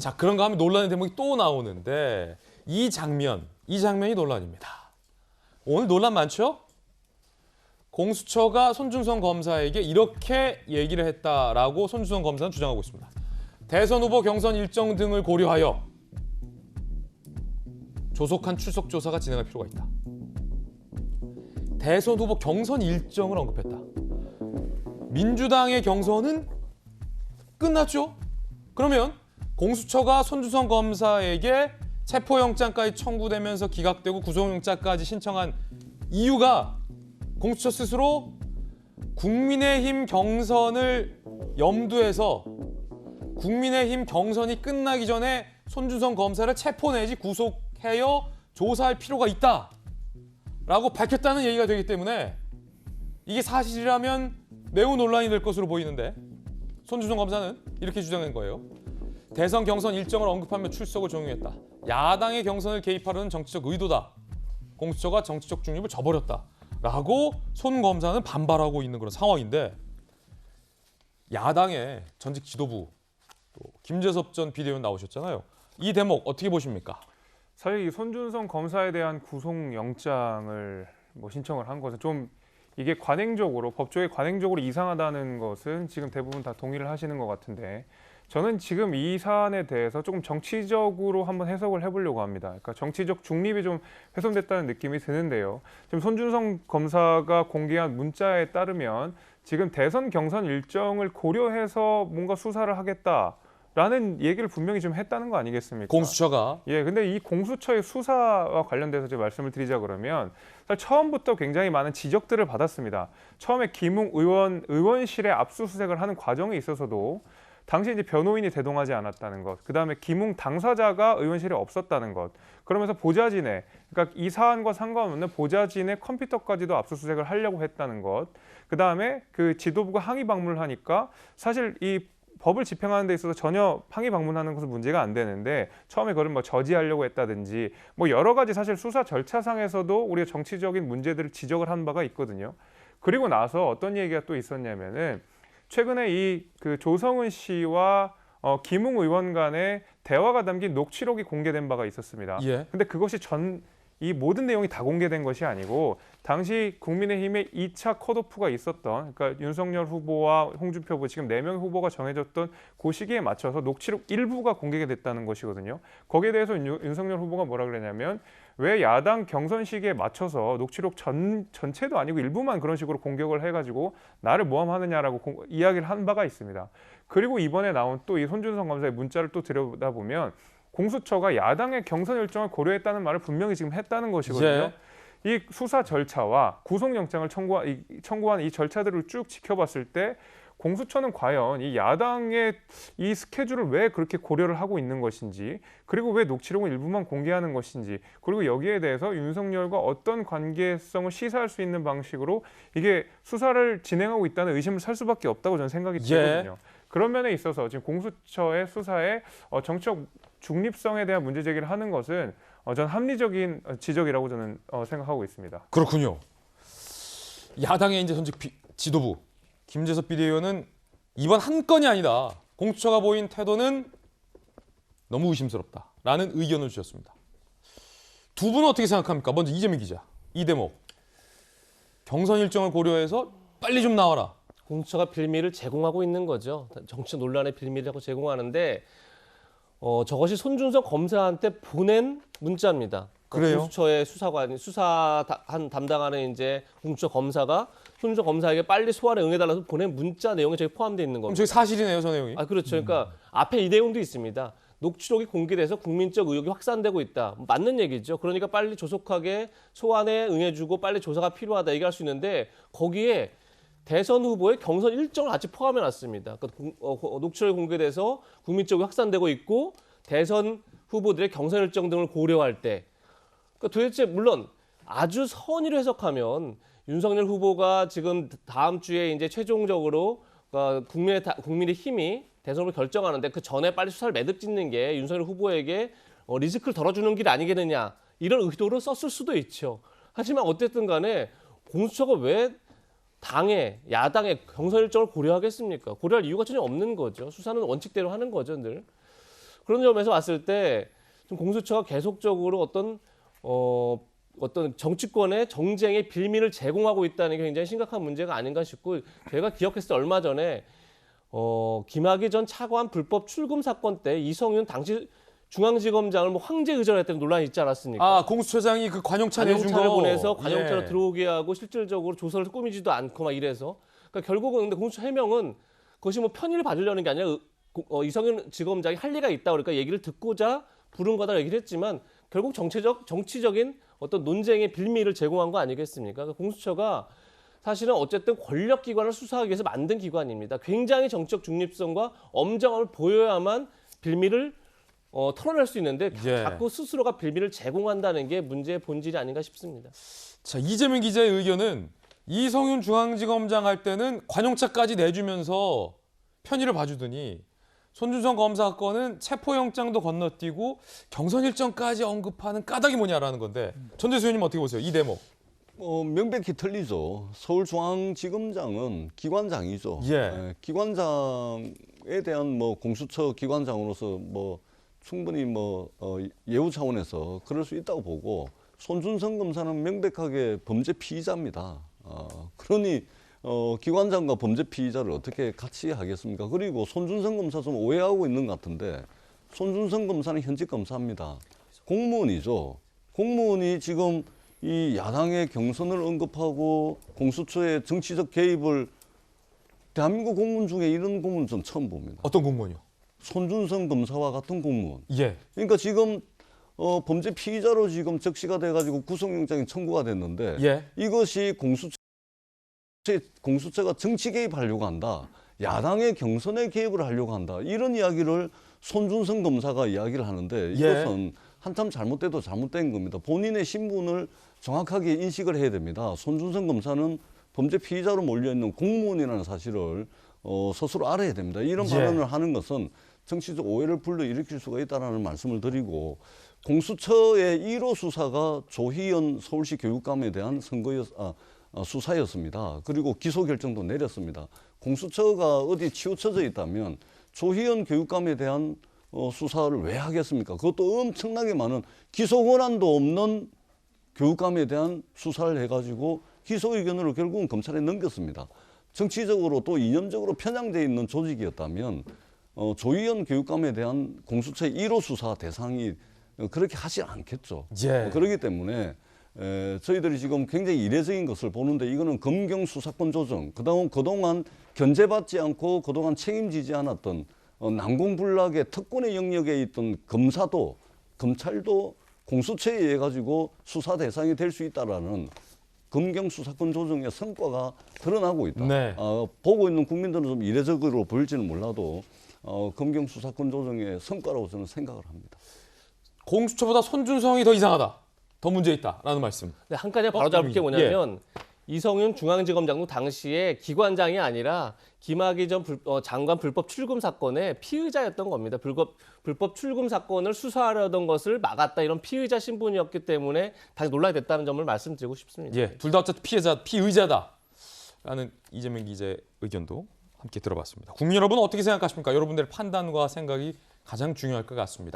자, 그런가 하면 논란의 대목이 또 나오는데 이 장면이 논란입니다. 오늘 논란 많죠? 공수처가 손준성 검사에게 이렇게 얘기를 했다라고 손준성 검사는 주장하고 있습니다. 대선 후보 경선 일정 등을 고려하여 조속한 출석 조사가 진행할 필요가 있다. 대선 후보 경선 일정을 언급했다. 민주당의 경선은 끝났죠? 그러면 공수처가 손준성 검사에게 체포영장까지 청구되면서 기각되고 구속영장까지 신청한 이유가 공수처 스스로 국민의힘 경선을 염두해서 국민의힘 경선이 끝나기 전에 손준성 검사를 체포 내지 구속하여 조사할 필요가 있다라고 밝혔다는 얘기가 되기 때문에 이게 사실이라면 매우 논란이 될 것으로 보이는데 손준성 검사는 이렇게 주장한 거예요. 대선 경선 일정을 언급하며 출석을 종용했다. 야당의 경선을 개입하려는 정치적 의도다. 공수처가 정치적 중립을 저버렸다. 라고 손 검사는 반발하고 있는 그런 상황인데 야당의 전직 지도부 또 김재섭 전 비대위원 나오셨잖아요. 이 대목 어떻게 보십니까? 사실 이 손준성 검사에 대한 구속영장을 신청을 한 것은 좀 이게 관행적으로 법조에 관행적으로 이상하다는 것은 지금 대부분 다 동의를 하시는 것 같은데 저는 지금 이 사안에 대해서 조금 정치적으로 한번 해석을 해보려고 합니다. 그러니까 정치적 중립이 좀 훼손됐다는 느낌이 드는데요. 지금 손준성 검사가 공개한 문자에 따르면 지금 대선 경선 일정을 고려해서 뭔가 수사를 하겠다라는 얘기를 분명히 좀 했다는 거 아니겠습니까? 공수처가. 예, 근데 이 공수처의 수사와 관련돼서 제가 말씀을 드리자 그러면 사실 처음부터 굉장히 많은 지적들을 받았습니다. 처음에 김웅 의원실에 압수수색을 하는 과정에 있어서도 당시 이제 변호인이 대동하지 않았다는 것, 그 다음에 김웅 당사자가 의원실에 없었다는 것, 그러면서 보좌진의, 그러니까 이 사안과 상관없는 보좌진의 컴퓨터까지도 압수수색을 하려고 했다는 것, 그 다음에 그 지도부가 항의 방문을 하니까 사실 이 법을 집행하는 데 있어서 전혀 항의 방문하는 것은 문제가 안 되는데 처음에 그걸 저지하려고 했다든지 여러 가지 사실 수사 절차상에서도 우리가 정치적인 문제들을 지적을 한 바가 있거든요. 그리고 나서 어떤 얘기가 또 있었냐면은 최근에 이 그 조성은 씨와 김웅 의원 간의 대화가 담긴 녹취록이 공개된 바가 있었습니다. 예. 근데 그것이 이 모든 내용이 다 공개된 것이 아니고 당시 국민의힘의 2차 컷오프가 있었던 그러니까 윤석열 후보와 홍준표 후보 지금 4명의 후보가 정해졌던 그 시기에 맞춰서 녹취록 일부가 공개가 됐다는 것이거든요. 거기에 대해서 윤석열 후보가 뭐라 그랬냐면 왜 야당 경선 시기에 맞춰서 녹취록 전체도 아니고 일부만 그런 식으로 공격을 해가지고 나를 모함하느냐라고 이야기를 한 바가 있습니다. 그리고 이번에 나온 또 이 손준성 검사의 문자를 또 들여다보면 공수처가 야당의 경선 일정을 고려했다는 말을 분명히 지금 했다는 것이거든요. 이 수사 절차와 구속영장을 청구한 이 절차들을 쭉 지켜봤을 때 공수처는 과연 이 야당의 이 스케줄을 왜 그렇게 고려를 하고 있는 것인지 그리고 왜 녹취록을 일부만 공개하는 것인지 그리고 여기에 대해서 윤석열과 어떤 관계성을 시사할 수 있는 방식으로 이게 수사를 진행하고 있다는 의심을 살 수밖에 없다고 저는 생각이 들거든요. 그런 면에 있어서 지금 공수처의 수사에 정치적 중립성에 대한 문제 제기를 하는 것은 저는 합리적인 지적이라고 저는 생각하고 있습니다. 그렇군요. 야당의 이제 전직 지도부 김재섭 비대위원은 이번 한 건이 아니다. 공수처가 보인 태도는 너무 의심스럽다라는 의견을 주셨습니다. 두 분은 어떻게 생각합니까? 먼저 이재민 기자. 이 대목. 경선 일정을 고려해서 빨리 좀 나와라. 공수처가 빌미를 제공하고 있는 거죠. 정치 논란의 빌미라고 제공하는데 저것이 손준성 검사한테 보낸 문자입니다. 그래요? 공수처의 수사한 담당하는 이제 공수처 검사가 손준성 검사에게 빨리 소환에 응해달라서 보낸 문자 내용에 저기 포함되어 있는 겁니다. 그럼 저게 사실이네요, 저 내용이. 그렇죠. 그러니까 앞에 이 내용도 있습니다. 녹취록이 공개돼서 국민적 의혹이 확산되고 있다. 맞는 얘기죠. 그러니까 빨리 조속하게 소환에 응해주고 빨리 조사가 필요하다 얘기할 수 있는데 거기에 대선 후보의 경선 일정을 같이 포함해놨습니다. 그러니까 녹취록이 공개돼서 국민적이 확산되고 있고 대선 후보들의 경선 일정 등을 고려할 때 그러니까 도대체 물론 아주 선의로 해석하면 윤석열 후보가 지금 다음 주에 이제 최종적으로 국민의 힘이 대선을 결정하는데 그 전에 빨리 수사를 매듭짓는 게 윤석열 후보에게 리스크를 덜어주는 길 아니겠느냐 이런 의도로 썼을 수도 있죠. 하지만 어쨌든 간에 공수처가 왜 야당의 경선 일정을 고려하겠습니까? 고려할 이유가 전혀 없는 거죠. 수사는 원칙대로 하는 거죠, 늘. 그런 점에서 봤을 때 좀 공수처가 계속적으로 어떤 정치권의 정쟁의 빌미를 제공하고 있다는 게 굉장히 심각한 문제가 아닌가 싶고, 제가 기억했을 때 얼마 전에 김학의 전 차관 불법 출금 사건 때 이성윤 당시 중앙지검장을 뭐 황제 의전했다는 논란이 있지 않았습니까? 아, 공수처장이 그 관용차 내준 관용차를 거. 보내서 관용차로 예. 들어오게 하고 실질적으로 조서를 꾸미지도 않고 막 이래서, 그러니까 결국은 근데 공수처 해명은 그것이 뭐 편의를 받으려는 게 아니라 이성윤 지검장이 할 리가 있다 그러니까 얘기를 듣고자 부른 거다 얘기를 했지만, 결국 정치적인 어떤 논쟁의 빌미를 제공한 거 아니겠습니까? 그러니까 공수처가 사실은 어쨌든 권력기관을 수사하기 위해서 만든 기관입니다. 굉장히 정치적 중립성과 엄정함을 보여야만 빌미를 털어낼 수 있는데 예. 자꾸 스스로가 빌미를 제공한다는 게 문제의 본질이 아닌가 싶습니다. 자, 이재명 기자의 의견은 이성윤 중앙지검장 할 때는 관용차까지 내주면서 편의를 봐주더니 손준성 검사 사건은 체포영장도 건너뛰고 경선 일정까지 언급하는 까닭이 뭐냐라는 건데, 전대수 의원님 어떻게 보세요? 이 대목. 명백히 틀리죠. 서울중앙지검장은 기관장이죠. 예. 기관장에 대한 뭐 공수처 기관장으로서 뭐 충분히 예우 차원에서 그럴 수 있다고 보고, 손준성 검사는 명백하게 범죄 피의자입니다. 그러니 기관장과 범죄 피의자를 어떻게 같이 하겠습니까? 그리고 손준성 검사 좀 오해하고 있는 것 같은데, 손준성 검사는 현직 검사입니다. 공무원이죠. 공무원이 지금 이 야당의 경선을 언급하고 공수처의 정치적 개입을, 대한민국 공무원 중에 이런 공무원 전 처음 봅니다. 어떤 공무원이요? 손준성 검사와 같은 공무원. 예. 그러니까 지금 범죄 피의자로 지금 적시가 돼가지고 구속영장이 청구가 됐는데, 예. 이것이 공수처가 정치 개입하려고 한다, 야당의 경선에 개입을 하려고 한다, 이런 이야기를 손준성 검사가 이야기를 하는데, 이것은 한참 잘못돼도 잘못된 겁니다. 본인의 신분을 정확하게 인식을 해야 됩니다. 손준성 검사는 범죄 피의자로 몰려있는 공무원이라는 사실을 스스로 알아야 됩니다. 이런 예. 발언을 하는 것은 정치적 오해를 불러일으킬 수가 있다는 말씀을 드리고, 공수처의 1호 수사가 조희연 서울시 교육감에 대한 수사였습니다. 그리고 기소 결정도 내렸습니다. 공수처가 어디 치우쳐져 있다면 조희연 교육감에 대한 수사를 왜 하겠습니까? 그것도 엄청나게 많은 기소 권한도 없는 교육감에 대한 수사를 해가지고 기소 의견으로 결국은 검찰에 넘겼습니다. 정치적으로 또 이념적으로 편향되어 있는 조직이었다면 조희연 교육감에 대한 공수처의 1호 수사 대상이 그렇게 하지 않겠죠. 예. 그렇기 때문에 저희들이 지금 굉장히 이례적인 것을 보는데, 이거는 검경 수사권 조정, 그동안 견제받지 않고 그동안 책임지지 않았던 난공불락의 특권의 영역에 있던 검찰도 공수처에 의해 가지고 수사 대상이 될 수 있다라는 검경 수사권 조정의 성과가 드러나고 있다. 네. 보고 있는 국민들은 좀 이례적으로 보일지는 몰라도 검경 수사권 조정의 성과라고 저는 생각을 합니다. 공수처보다 손준성이 더 이상하다, 더 문제 있다라는 말씀. 근데 한 가지 바로 잡을 게 뭐냐면, 예. 이성윤 중앙지검장도 당시에 기관장이 아니라 김학의 전 장관 불법 출금 사건의 피의자였던 겁니다. 불법 출금 사건을 수사하려던 것을 막았다, 이런 피의자 신분이었기 때문에 다시 논란이 됐다는 점을 말씀드리고 싶습니다. 예. 둘 다 어쨌든 피의자다라는 이재명 기자의 의견도 함께 들어봤습니다. 국민 여러분 어떻게 생각하십니까? 여러분들의 판단과 생각이 가장 중요할 것 같습니다.